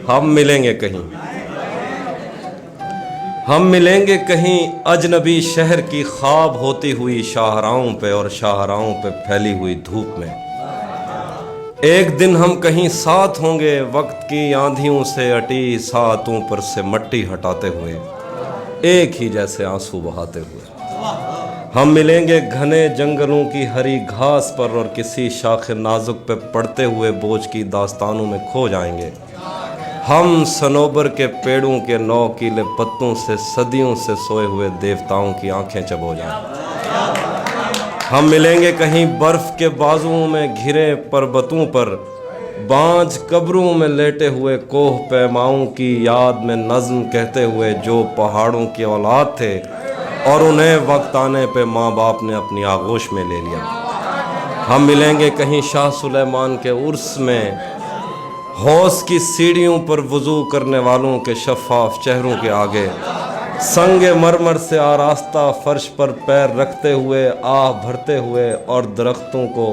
हम मिलेंगे कहीं, हम मिलेंगे कहीं अजनबी शहर की ख्वाब होती हुई शाहराहों पे और शाहराहों पे फैली हुई धूप में। एक दिन हम कहीं साथ होंगे वक्त की आंधियों से अटी सातों पर से मट्टी हटाते हुए, एक ही जैसे आंसू बहाते हुए। हम मिलेंगे घने जंगलों की हरी घास पर और किसी शाख नाजुक पे पड़ते हुए बोझ की दास्तानों में खो जाएंगे। हम सनोबर के पेड़ों के नौकीले पत्तों से सदियों से सोए हुए देवताओं की आंखें चबो जाएं। हम मिलेंगे कहीं बर्फ के बाजुओं में घिरे पर्वतों पर, बांझ कब्रों में लेटे हुए कोह पैमाओं की याद में नज्म कहते हुए जो पहाड़ों की औलाद थे और उन्हें वक्त आने पे माँ बाप ने अपनी आगोश में ले लिया। हम मिलेंगे कहीं शाह सुलेमान के उर्स में, हौस की सीढ़ियों पर वुजू करने वालों के शफाफ चेहरों के आगे, संगे मरमर से आरास्ता फर्श पर पैर रखते हुए आह भरते हुए और दरख्तों को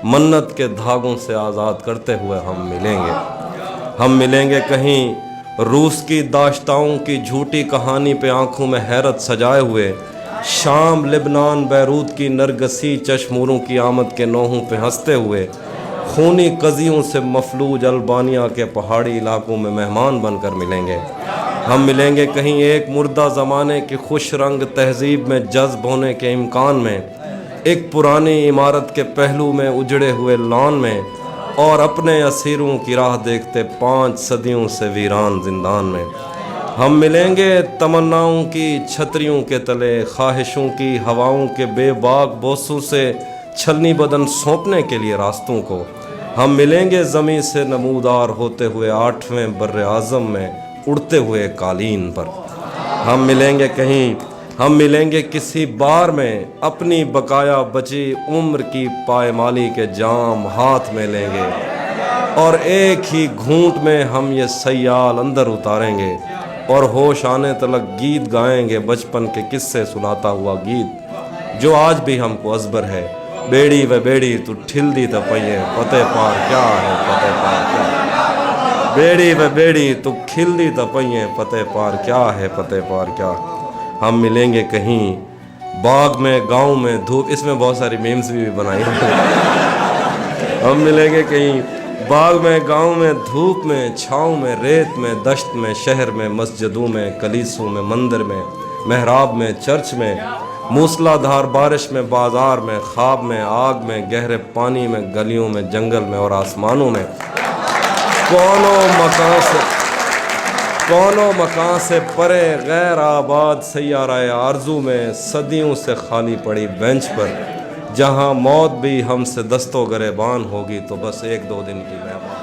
मन्नत के धागों से आज़ाद करते हुए हम मिलेंगे। हम मिलेंगे कहीं रूस की दाश्ताओं की झूठी कहानी पे आंखों में हैरत सजाए हुए, शाम लिबनान बैरूत की नरगसी चश्मूरों की आमद के नोहों पे हंसते हुए, खूनी कजियों से मफलूज अल्बानिया के पहाड़ी इलाकों में मेहमान बनकर मिलेंगे। हम मिलेंगे कहीं एक मुर्दा ज़माने की खुश रंग तहजीब में जज्ब होने के इम्कान में, एक पुरानी इमारत के पहलू में उजड़े हुए लॉन में और अपने असीरों की राह देखते 5 सदियों से वीरान जिंदान में। हम मिलेंगे तमन्नाओं की छतरियों के तले, ख्वाहिशों की हवाओं के बेबाक बोसों से छलनी बदन सौंपने के लिए रास्तों को। हम मिलेंगे ज़मीं से नमूदार होते हुए 8वें बर्रे आज़म में उड़ते हुए कालीन पर। हम मिलेंगे कहीं, हम मिलेंगे किसी बार में, अपनी बकाया बची उम्र की पायमाली के जाम हाथ में लेंगे और एक ही घूंट में हम ये सयाल अंदर उतारेंगे और होश आने तलक गीत गाएंगे, बचपन के किस्से सुनाता हुआ गीत जो आज भी हमको अज़बर है। बेड़ी व बेड़ी तू ठिल त पइए पते पार क्या है पते पार क्या, बेड़ी व बेड़ी तू खिल त पइए पते पार क्या है पते पार क्या। हम मिलेंगे कहीं बाग में गांव में धूप, इसमें बहुत सारी मीम्स भी बनाई हैं। हम मिलेंगे कहीं बाग में गांव में धूप में छाँव में रेत में दश्त में शहर में मस्जिदों में कलीसों में मंदिर में महराब में चर्च में, मूसलाधार बारिश में बाजार में ख्वाब में आग में गहरे पानी में गलियों में जंगल में और आसमानों में। कौनो मकान से परे गैर आबाद सैयारा आरजू में, सदियों से खाली पड़ी बेंच पर, जहां मौत भी हमसे दस्तो गरेबान होगी तो बस 1-2 दिन की मेहमान।